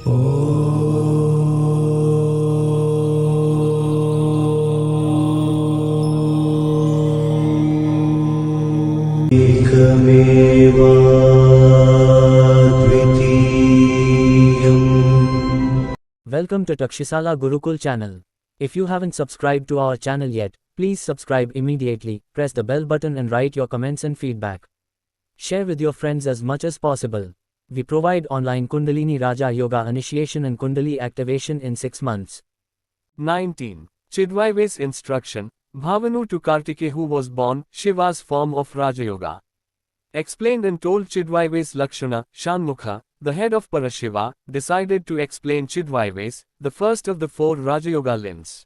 Welcome to Takshisala Gurukul channel. If you haven't subscribed to our channel yet, please subscribe immediately, press the bell button and write your comments and feedback. Share with your friends as much as possible. We provide online Kundalini Raja Yoga initiation and Kundali activation in 6 months. 19. Chidvaive's instruction, Bhavanu to Kartikeya who was born, Shiva's form of Raja Yoga. Explained and told Chidvaive's Lakshmana, Shanmukha, the head of Parashiva, decided to explain Chidvaives, the first of the 4 Rajayoga limbs.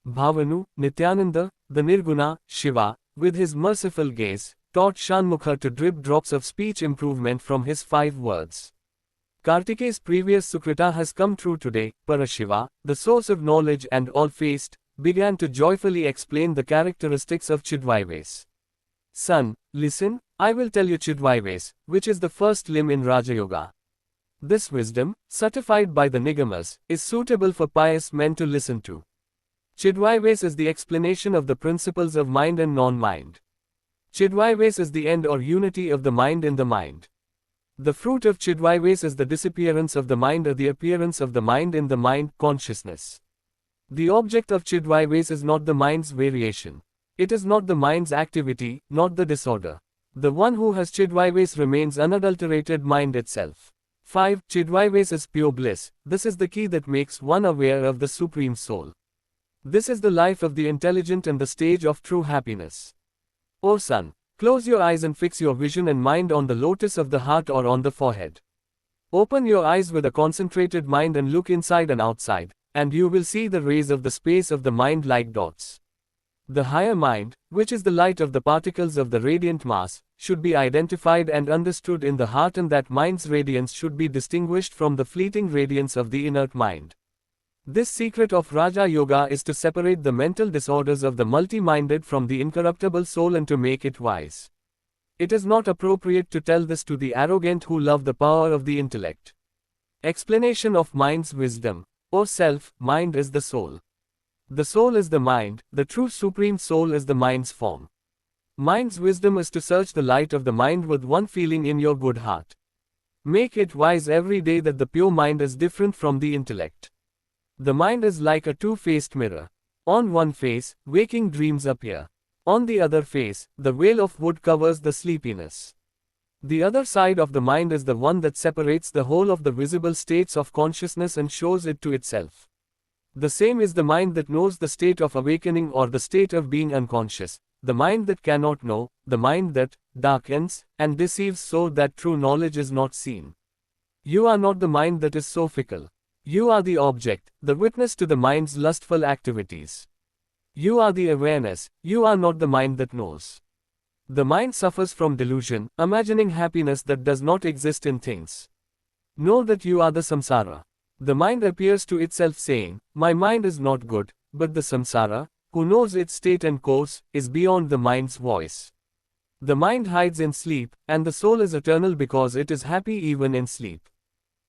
Bhavanu, Nityananda, the Nirguna, Shiva, with his merciful gaze, taught Shanmukha to drip drops of speech improvement from his 5 words. Kartikeya's previous Sukrita has come true today. Parashiva, the source of knowledge and all-faced, began to joyfully explain the characteristics of Chidvaives. Son, listen, I will tell you Chidvaives, which is the first limb in Raja Yoga. This wisdom, certified by the Nigamas, is suitable for pious men to listen to. Chidvaives is the explanation of the principles of mind and non-mind. Chidvaives is the end or unity of the mind in the mind. The fruit of Chidvaives is the disappearance of the mind or the appearance of the mind in the mind, consciousness. The object of Chidvaives is not the mind's variation. It is not the mind's activity, not the disorder. The one who has Chidvaives remains unadulterated mind itself. 5. Chidvaives is pure bliss. This is the key that makes one aware of the Supreme Soul. This is the life of the intelligent and the stage of true happiness. O son, close your eyes and fix your vision and mind on the lotus of the heart or on the forehead. Open your eyes with a concentrated mind and look inside and outside, and you will see the rays of the space of the mind like dots. The higher mind, which is the light of the particles of the radiant mass, should be identified and understood in the heart, and that mind's radiance should be distinguished from the fleeting radiance of the inert mind. This secret of Raja Yoga is to separate the mental disorders of the multi-minded from the incorruptible soul and to make it wise. It is not appropriate to tell this to the arrogant who love the power of the intellect. Explanation of mind's wisdom. O self, mind is the soul. The soul is the mind, the true supreme soul is the mind's form. Mind's wisdom is to search the light of the mind with one feeling in your good heart. Make it wise every day that the pure mind is different from the intellect. The mind is like a two-faced mirror. On one face, waking dreams appear. On the other face, the veil of wood covers the sleepiness. The other side of the mind is the one that separates the whole of the visible states of consciousness and shows it to itself. The same is the mind that knows the state of awakening or the state of being unconscious, the mind that cannot know, the mind that darkens and deceives so that true knowledge is not seen. You are not the mind that is so fickle. You are the object, the witness to the mind's lustful activities. You are the awareness, you are not the mind that knows. The mind suffers from delusion, imagining happiness that does not exist in things. Know that you are the samsara. The mind appears to itself saying, my mind is not good, but the samsara, who knows its state and course, is beyond the mind's voice. The mind hides in sleep, and the soul is eternal because it is happy even in sleep.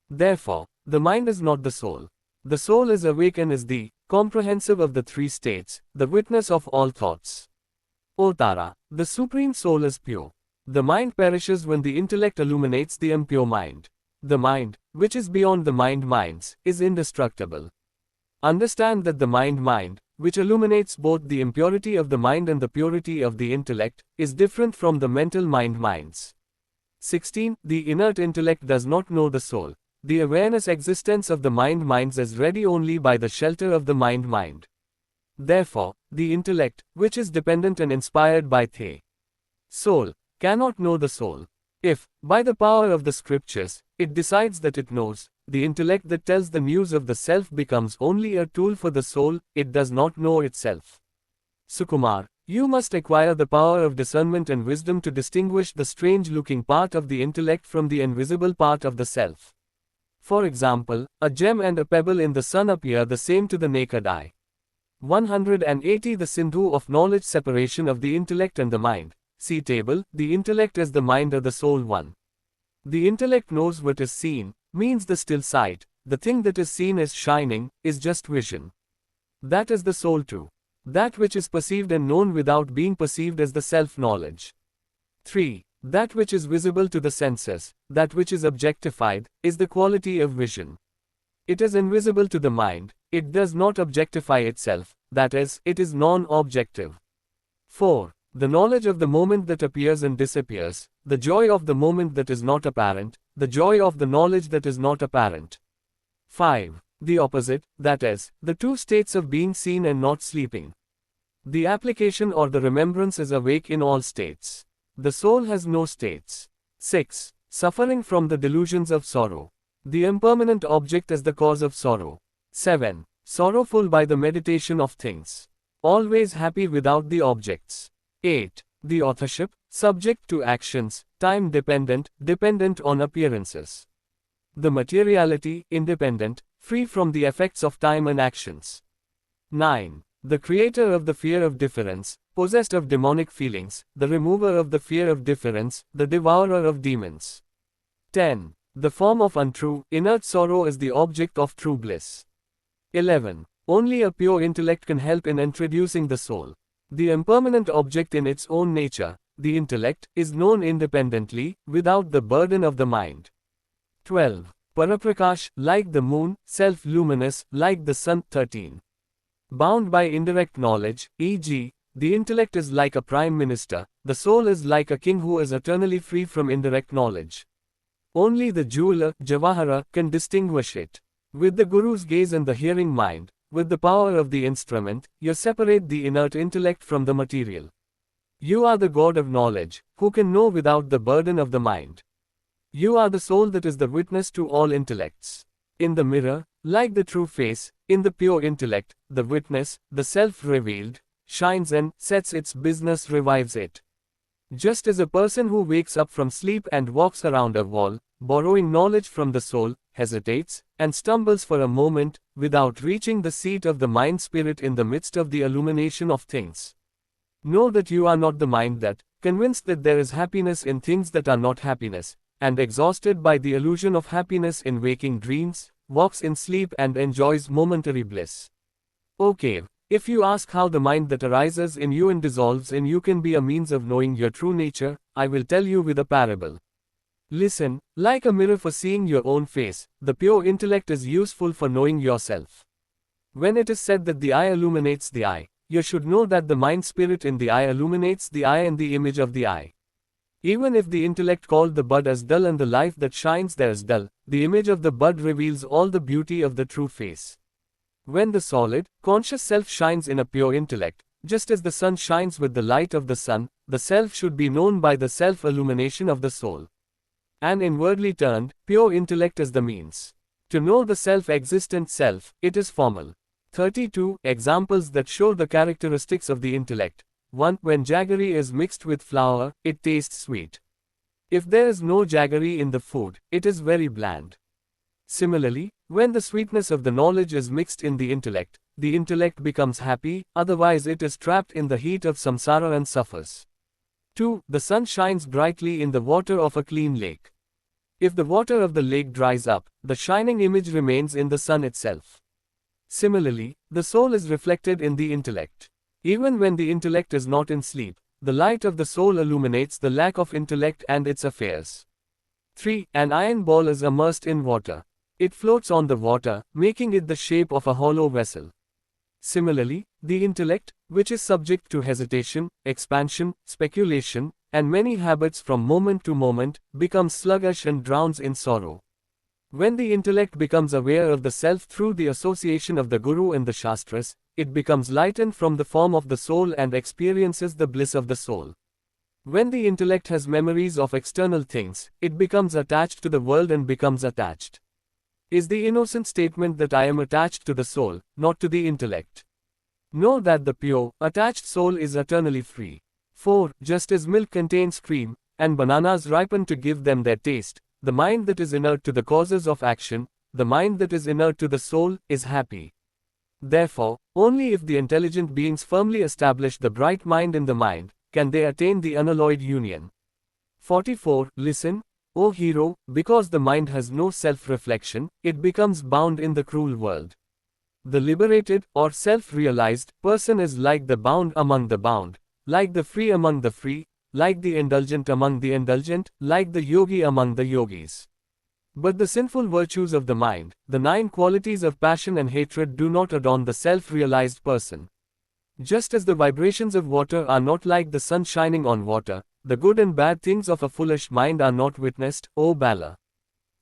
Therefore, the mind is not the soul. The soul is awake and is the comprehensive of the 3 states, the witness of all thoughts. O Tara, the Supreme Soul is pure. The mind perishes when the intellect illuminates the impure mind. The mind, which is beyond the mind-minds, is indestructible. Understand that the mind-mind, which illuminates both the impurity of the mind and the purity of the intellect, is different from the mental mind-minds. 16. The inert intellect does not know the soul. The awareness existence of the mind-minds is ready only by the shelter of the mind-mind. Therefore, the intellect, which is dependent and inspired by the soul, cannot know the soul. If, by the power of the scriptures, it decides that it knows, the intellect that tells the news of the self becomes only a tool for the soul, it does not know itself. Sukumar, you must acquire the power of discernment and wisdom to distinguish the strange-looking part of the intellect from the invisible part of the self. For example, a gem and a pebble in the sun appear the same to the naked eye. 180 The Sindhu of knowledge separation of the intellect and the mind. See table, the intellect is the mind or the soul one. The intellect knows what is seen, means the still sight, the thing that is seen as shining, is just vision. That is the soul too. That which is perceived and known without being perceived as the self-knowledge. 3. That which is visible to the senses, that which is objectified, is the quality of vision. It is invisible to the mind, it does not objectify itself, that is, it is non-objective. 4. The knowledge of the moment that appears and disappears, the joy of the moment that is not apparent, the joy of the knowledge that is not apparent. 5. The opposite, that is, the two states of being seen and not sleeping. The application or the remembrance is awake in all states. The soul has no states. 6. Suffering from the delusions of sorrow. The impermanent object as the cause of sorrow. 7. Sorrowful by the meditation of things. Always happy without the objects. 8. The authorship, subject to actions, time dependent, dependent on appearances. The materiality, independent, free from the effects of time and actions. 9. The creator of the fear of difference, possessed of demonic feelings, the remover of the fear of difference, the devourer of demons. 10. The form of untrue, inert sorrow is the object of true bliss. 11. Only a pure intellect can help in introducing the soul. The impermanent object in its own nature, the intellect, is known independently, without the burden of the mind. 12. Paraprakash, like the moon, self-luminous, like the sun. 13. Bound by indirect knowledge, e.g., the intellect is like a prime minister, the soul is like a king who is eternally free from indirect knowledge. Only the jeweler, Jawahara, can distinguish it. With the Guru's gaze and the hearing mind, with the power of the instrument, you separate the inert intellect from the material. You are the God of knowledge, who can know without the burden of the mind. You are the soul that is the witness to all intellects. In the mirror, like the true face, in the pure intellect, the witness, the self-revealed, shines and sets its business, revives it. Just as a person who wakes up from sleep and walks around a wall, borrowing knowledge from the soul, hesitates, and stumbles for a moment, without reaching the seat of the mind-spirit in the midst of the illumination of things. Know that you are not the mind that, convinced that there is happiness in things that are not happiness, and exhausted by the illusion of happiness in waking dreams, walks in sleep and enjoys momentary bliss. O cave, if you ask how the mind that arises in you and dissolves in you can be a means of knowing your true nature, I will tell you with a parable. Listen, like a mirror for seeing your own face, the pure intellect is useful for knowing yourself. When it is said that the eye illuminates the eye, you should know that the mind-spirit in the eye illuminates the eye and the image of the eye. Even if the intellect called the bud as dull and the life that shines there is dull, the image of the bud reveals all the beauty of the true face. When the solid, conscious self shines in a pure intellect, just as the sun shines with the light of the sun, the self should be known by the self-illumination of the soul. An inwardly turned, pure intellect is the means. To know the self-existent self, it is formal. 32 Examples that show the characteristics of the intellect. 1. When jaggery is mixed with flour, it tastes sweet. If there is no jaggery in the food, it is very bland. Similarly, when the sweetness of the knowledge is mixed in the intellect becomes happy, otherwise it is trapped in the heat of samsara and suffers. 2. The sun shines brightly in the water of a clean lake. If the water of the lake dries up, the shining image remains in the sun itself. Similarly, the soul is reflected in the intellect. Even when the intellect is not in sleep, the light of the soul illuminates the lack of intellect and its affairs. 3. An iron ball is immersed in water. It floats on the water, making it the shape of a hollow vessel. Similarly, the intellect, which is subject to hesitation, expansion, speculation, and many habits from moment to moment, becomes sluggish and drowns in sorrow. When the intellect becomes aware of the self through the association of the Guru and the Shastras, it becomes lightened from the form of the soul and experiences the bliss of the soul. When the intellect has memories of external things, it becomes attached to the world and becomes attached. Is the innocent statement that I am attached to the soul, not to the intellect. Know that the pure, attached soul is eternally free. 4. Just as milk contains cream, and bananas ripen to give them their taste, the mind that is inert to the causes of action, the mind that is inert to the soul, is happy. Therefore, only if the intelligent beings firmly establish the bright mind in the mind, can they attain the unalloyed union. 44. Listen, O hero, because the mind has no self-reflection, it becomes bound in the cruel world. The liberated, or self-realized, person is like the bound among the bound, like the free among the free, like the indulgent among the indulgent, like the yogi among the yogis. But the sinful virtues of the mind, the 9 qualities of passion and hatred, do not adorn the self-realized person. Just as the vibrations of water are not like the sun shining on water, the good and bad things of a foolish mind are not witnessed, O Bala.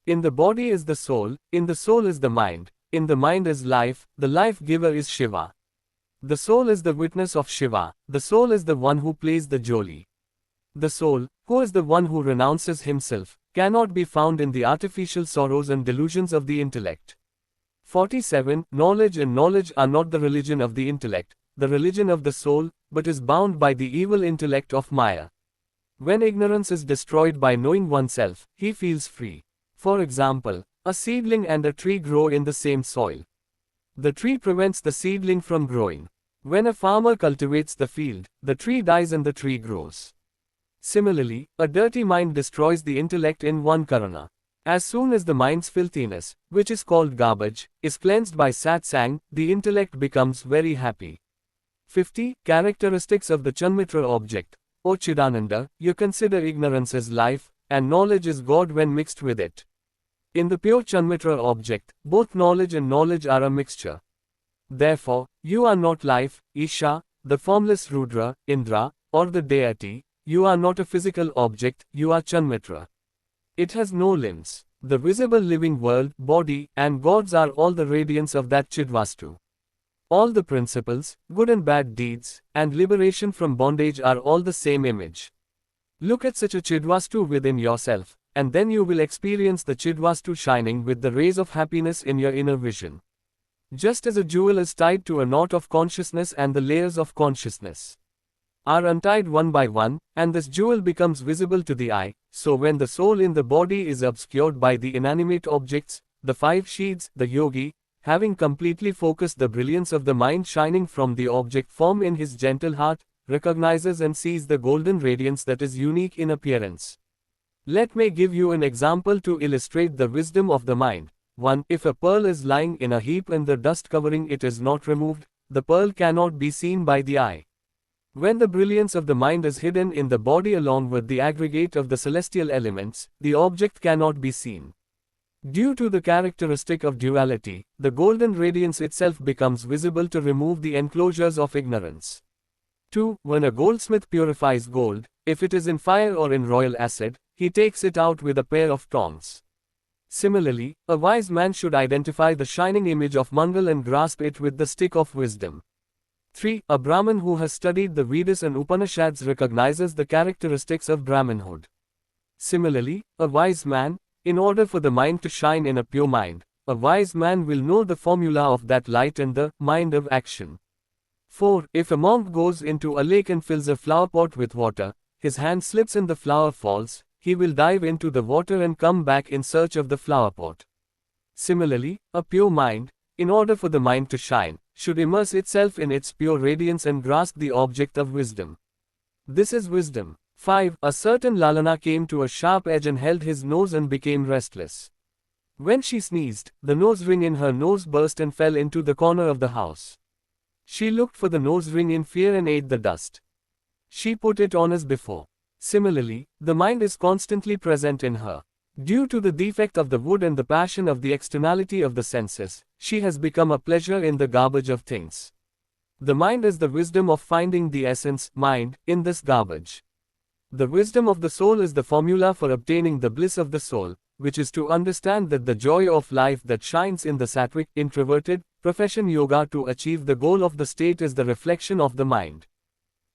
In the body is the soul, in the soul is the mind, in the mind is life, the life-giver is Shiva. The soul is the witness of Shiva, the soul is the one who plays the joli. The soul, who is the one who renounces himself, cannot be found in the artificial sorrows and delusions of the intellect. 47. Knowledge and knowledge are not the religion of the intellect, the religion of the soul, but is bound by the evil intellect of Maya. When ignorance is destroyed by knowing oneself, he feels free. For example, a seedling and a tree grow in the same soil. The tree prevents the seedling from growing. When a farmer cultivates the field, the tree dies and the tree grows. Similarly, a dirty mind destroys the intellect in one karana. As soon as the mind's filthiness, which is called garbage, is cleansed by satsang, the intellect becomes very happy. 50. Characteristics of the Chanmitra object. O Chidananda, you consider ignorance as life, and knowledge is God when mixed with it. In the pure Chanmitra object, both knowledge and knowledge are a mixture. Therefore, you are not life, Isha, the formless Rudra, Indra, or the deity. You are not a physical object, you are Chanmitra. It has no limbs. The visible living world, body, and gods are all the radiance of that Chidvastu. All the principles, good and bad deeds, and liberation from bondage are all the same image. Look at such a Chidvastu within yourself, and then you will experience the Chidvastu shining with the rays of happiness in your inner vision. Just as a jewel is tied to a knot of consciousness and the layers of consciousness are untied one by one, and this jewel becomes visible to the eye, so when the soul in the body is obscured by the inanimate objects, the 5 sheaths, the yogi, having completely focused the brilliance of the mind shining from the object form in his gentle heart, recognizes and sees the golden radiance that is unique in appearance. Let me give you an example to illustrate the wisdom of the mind. 1. If a pearl is lying in a heap and the dust covering it is not removed, the pearl cannot be seen by the eye. When the brilliance of the mind is hidden in the body along with the aggregate of the celestial elements, the object cannot be seen. Due to the characteristic of duality, the golden radiance itself becomes visible to remove the enclosures of ignorance. 2. When a goldsmith purifies gold, if it is in fire or in royal acid, he takes it out with a pair of tongs. Similarly, a wise man should identify the shining image of Mangal and grasp it with the stick of wisdom. 3. A Brahmin who has studied the Vedas and Upanishads recognizes the characteristics of Brahmanhood. Similarly, a wise man, in order for the mind to shine in a pure mind, a wise man will know the formula of that light and the mind of action. 4. If a monk goes into a lake and fills a flower pot with water, his hand slips and the flower falls, he will dive into the water and come back in search of the flower pot. Similarly, a pure mind, in order for the mind to shine, should immerse itself in its pure radiance and grasp the object of wisdom. This is wisdom. 5. A certain Lalana came to a sharp edge and held his nose and became restless. When she sneezed, the nose ring in her nose burst and fell into the corner of the house. She looked for the nose ring in fear and ate the dust. She put it on as before. Similarly, the mind is constantly present in her. Due to the defect of the wood and the passion of the externality of the senses, she has become a pleasure in the garbage of things. The mind is the wisdom of finding the essence, mind, in this garbage. The wisdom of the soul is the formula for obtaining the bliss of the soul, which is to understand that the joy of life that shines in the sattvic, introverted, profession yoga to achieve the goal of the state is the reflection of the mind.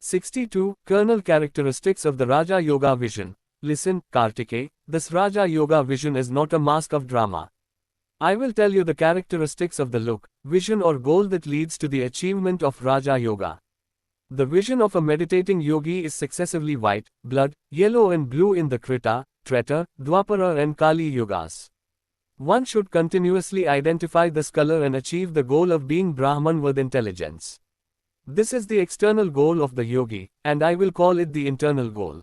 62. Kernel characteristics of the Raja Yoga vision. Listen, Kartikeya, this Raja Yoga vision is not a mask of drama. I will tell you the characteristics of the look, vision or goal that leads to the achievement of Raja Yoga. The vision of a meditating yogi is successively white, blood, yellow and blue in the Krita, Treta, Dwapara and Kali Yugas. One should continuously identify this color and achieve the goal of being Brahman with intelligence. This is the external goal of the yogi, and I will call it the internal goal.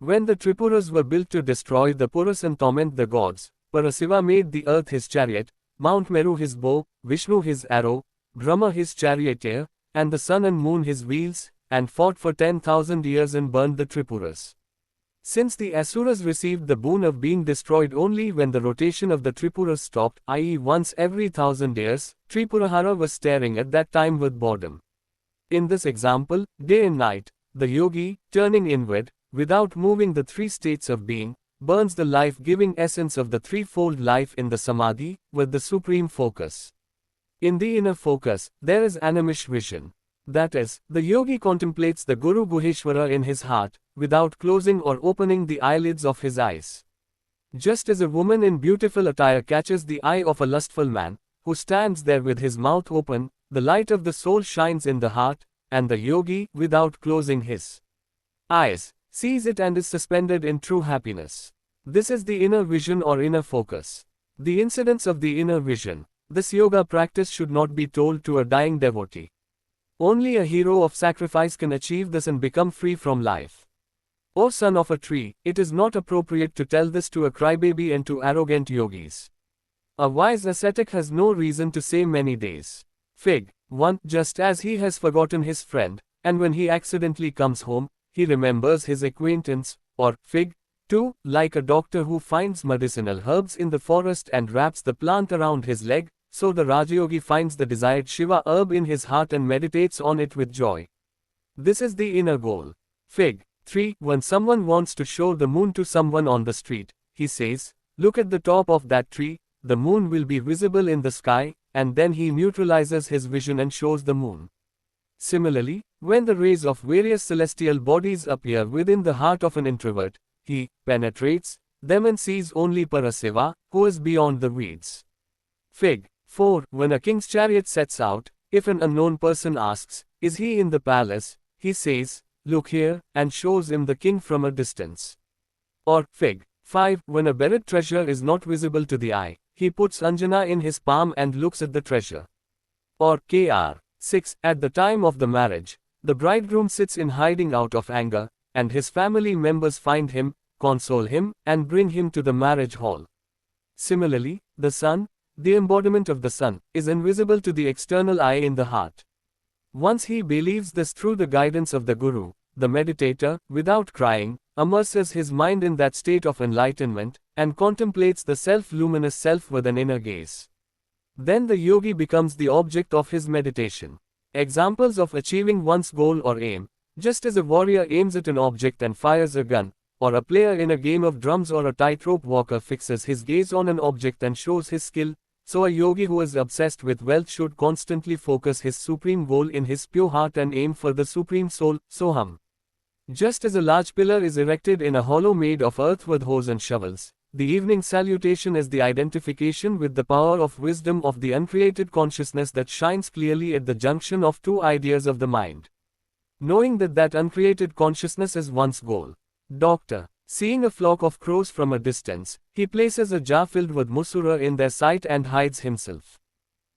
When the Tripuras were built to destroy the Puras and torment the gods, Parasiva made the earth his chariot, Mount Meru his bow, Vishnu his arrow, Brahma his charioteer, and the sun and moon his wheels, and fought for 10,000 years and burned the Tripuras. Since the Asuras received the boon of being destroyed only when the rotation of the Tripuras stopped, i.e. once every 1,000 years, Tripurahara was staring at that time with boredom. In this example, day and night, the yogi, turning inward, without moving the three states of being, burns the life-giving essence of the threefold life in the samadhi, with the supreme focus. In the inner focus, there is animish vision. That is, the yogi contemplates the Guru Guheshwara in his heart, without closing or opening the eyelids of his eyes. Just as a woman in beautiful attire catches the eye of a lustful man, who stands there with his mouth open, the light of the soul shines in the heart, and the yogi, without closing his eyes, sees it and is suspended in true happiness. This is the inner vision or inner focus. The incidents of the inner vision. This yoga practice should not be told to a dying devotee. Only a hero of sacrifice can achieve this and become free from life. O son of a tree, it is not appropriate to tell this to a crybaby and to arrogant yogis. A wise ascetic has no reason to say many days. Fig. 1. Just as he has forgotten his friend, and when he accidentally comes home, he remembers his acquaintance, or Fig. 2. Like a doctor who finds medicinal herbs in the forest and wraps the plant around his leg, so the Rajayogi finds the desired Shiva herb in his heart and meditates on it with joy. This is the inner goal. Fig. 3. When someone wants to show the moon to someone on the street, he says, "Look at the top of that tree, the moon will be visible in the sky," and then he neutralizes his vision and shows the moon. Similarly, when the rays of various celestial bodies appear within the heart of an introvert, he penetrates them and sees only Parasiva, who is beyond the weeds. Fig. 4. When a king's chariot sets out, if an unknown person asks, "Is he in the palace?" he says, "Look here," and shows him the king from a distance. Or, Fig. 5. When a buried treasure is not visible to the eye, he puts Anjana in his palm and looks at the treasure. Or, Kr. 6. At the time of the marriage, the bridegroom sits in hiding out of anger, and his family members find him, console him, and bring him to the marriage hall. Similarly, the sun, the embodiment of the sun, is invisible to the external eye in the heart. Once he believes this through the guidance of the Guru, the meditator, without crying, immerses his mind in that state of enlightenment, and contemplates the self-luminous self with an inner gaze. Then the yogi becomes the object of his meditation. Examples of achieving one's goal or aim. Just as a warrior aims at an object and fires a gun, or a player in a game of drums or a tightrope walker fixes his gaze on an object and shows his skill, so a yogi who is obsessed with wealth should constantly focus his supreme goal in his pure heart and aim for the supreme soul, Soham. Just as a large pillar is erected in a hollow made of earth with hoes and shovels, the evening salutation is the identification with the power of wisdom of the uncreated consciousness that shines clearly at the junction of two ideas of the mind. Knowing that that uncreated consciousness is one's goal. Doctor. Seeing a flock of crows from a distance, he places a jar filled with musura in their sight and hides himself.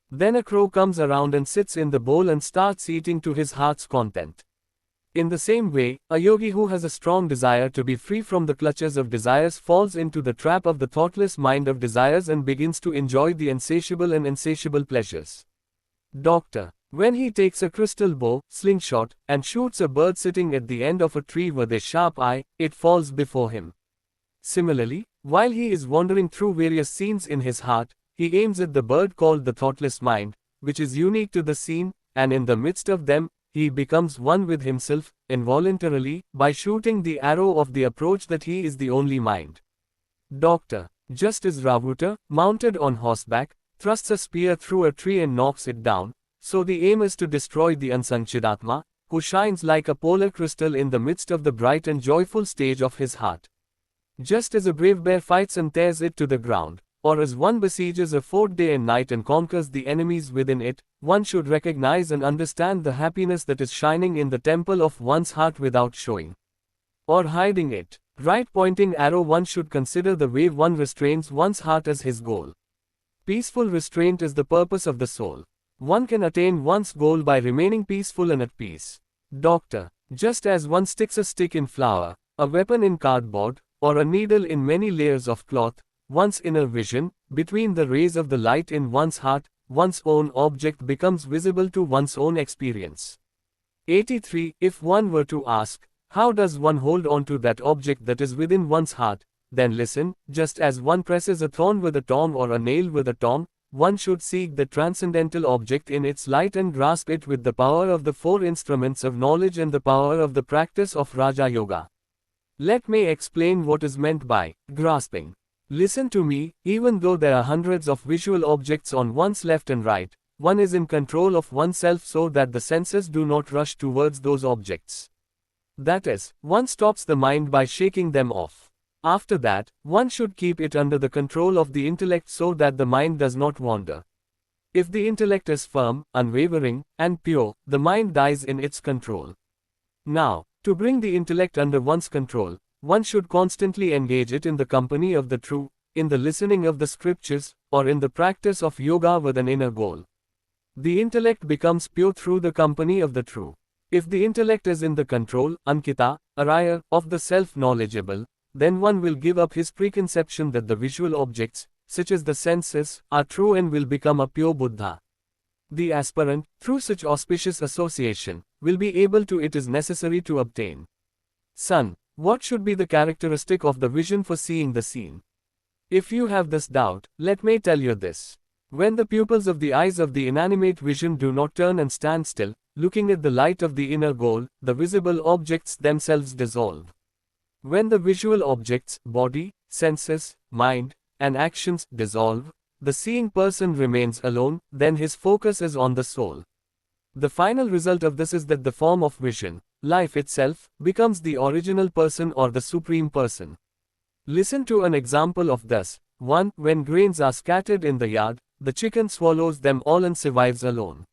Then a crow comes around and sits in the bowl and starts eating to his heart's content. In the same way, a yogi who has a strong desire to be free from the clutches of desires falls into the trap of the thoughtless mind of desires and begins to enjoy the insatiable and insatiable pleasures. Doctor. When he takes a crystal bow, slingshot, and shoots a bird sitting at the end of a tree with a sharp eye, it falls before him. Similarly, while he is wandering through various scenes in his heart, he aims at the bird called the thoughtless mind, which is unique to the scene, and in the midst of them, he becomes one with himself, involuntarily, by shooting the arrow of the approach that he is the only mind. Doctor. Just as Ravuta, mounted on horseback, thrusts a spear through a tree and knocks it down, so the aim is to destroy the unsung Chidatma, who shines like a polar crystal in the midst of the bright and joyful stage of his heart. Just as a brave bear fights and tears it to the ground, or as one besieges a fort day and night and conquers the enemies within it, one should recognize and understand the happiness that is shining in the temple of one's heart without showing or hiding it. Right pointing arrow. One should consider the way one restrains one's heart as his goal. Peaceful restraint is the purpose of the soul. One can attain one's goal by remaining peaceful and at peace. Doctor. Just as one sticks a stick in flour, a weapon in cardboard, or a needle in many layers of cloth, one's inner vision, between the rays of the light in one's heart, one's own object becomes visible to one's own experience. 83. If one were to ask, how does one hold on to that object that is within one's heart, then listen, just as one presses a thorn with a tong or a nail with a tong, one should seek the transcendental object in its light and grasp it with the power of the four instruments of knowledge and the power of the practice of Raja Yoga. Let me explain what is meant by grasping. Listen to me, even though there are hundreds of visual objects on one's left and right, one is in control of oneself so that the senses do not rush towards those objects. That is, one stops the mind by shaking them off. After that, one should keep it under the control of the intellect so that the mind does not wander. If the intellect is firm, unwavering, and pure, the mind dies in its control. Now, to bring the intellect under one's control, one should constantly engage it in the company of the true, in the listening of the scriptures, or in the practice of yoga with an inner goal. The intellect becomes pure through the company of the true. If the intellect is in the control, Ankita, Araya, of the self-knowledgeable, then one will give up his preconception that the visual objects, such as the senses, are true and will become a pure Buddha. The aspirant, through such auspicious association, will be able to it is necessary to obtain. Son, what should be the characteristic of the vision for seeing the scene? If you have this doubt, let me tell you this. When the pupils of the eyes of the inanimate vision do not turn and stand still, looking at the light of the inner goal, the visible objects themselves dissolve. When the visual objects, body, senses, mind, and actions dissolve, the seeing person remains alone, then his focus is on the soul. The final result of this is that the form of vision, life itself, becomes the original person or the supreme person. Listen to an example of this. 1. When grains are scattered in the yard, the chicken swallows them all and survives alone.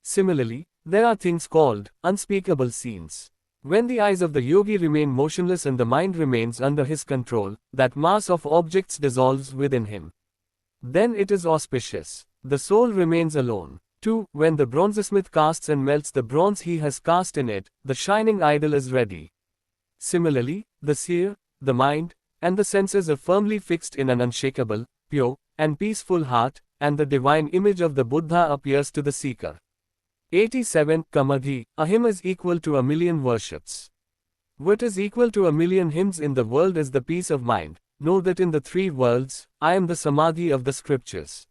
Similarly, there are things called unspeakable scenes. When the eyes of the yogi remain motionless and the mind remains under his control, that mass of objects dissolves within him. Then it is auspicious. The soul remains alone. 2. When the bronzesmith casts and melts the bronze he has cast in it, the shining idol is ready. Similarly, the seer, the mind, and the senses are firmly fixed in an unshakable, pure, and peaceful heart, and the divine image of the Buddha appears to the seeker. 87. Kamadhi, a hymn is equal to 1,000,000 worships. What is equal to 1,000,000 hymns in the world is the peace of mind. Know that in the three worlds, I am the samadhi of the scriptures.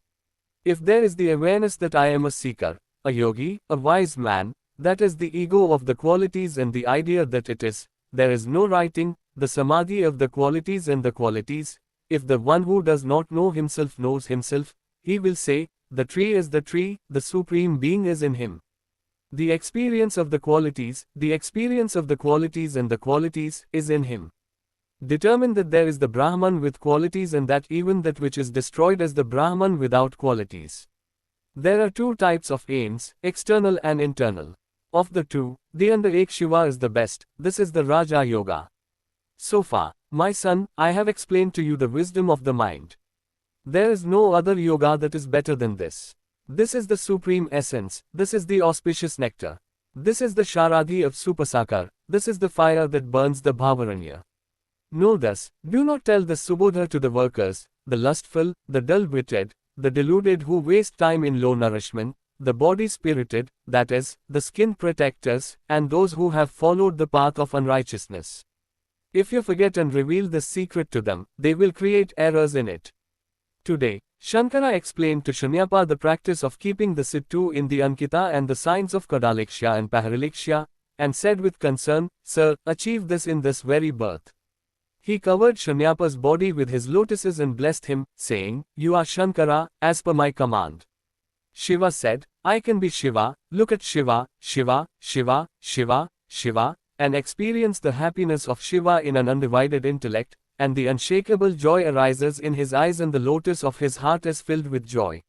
If there is the awareness that I am a seeker, a yogi, a wise man, that is the ego of the qualities and the idea that it is, there is no writing, the samadhi of the qualities and the qualities. If the one who does not know himself knows himself, he will say, the tree is the tree, the supreme being is in him. The experience of the qualities and the qualities is in him. Determine that there is the Brahman with qualities and that even that which is destroyed is the Brahman without qualities. There are two types of aims, external and internal. Of the two, the under Ek Shiva is the best. This is the Raja Yoga. So far, my son, I have explained to you the wisdom of the mind. There is no other yoga that is better than this. This is the supreme essence, this is the auspicious nectar. This is the Sharadhi of Supasakar, this is the fire that burns the Bhavaranya. Know this, do not tell the Subodha to the workers, the lustful, the dull-witted, the deluded who waste time in low nourishment, the body-spirited, that is, the skin protectors, and those who have followed the path of unrighteousness. If you forget and reveal this secret to them, they will create errors in it. Today, Shankara explained to Shunyapa the practice of keeping the Sittu in the Ankita and the signs of Kadaliksha and Pahariksha, and said with concern, Sir, achieve this in this very birth. He covered Shunyapa's body with his lotuses and blessed him, saying, You are Shankara, as per my command. Shiva said, I can be Shiva, look at Shiva, Shiva, Shiva, Shiva, Shiva, and experience the happiness of Shiva in an undivided intellect, and the unshakable joy arises in his eyes and the lotus of his heart is filled with joy.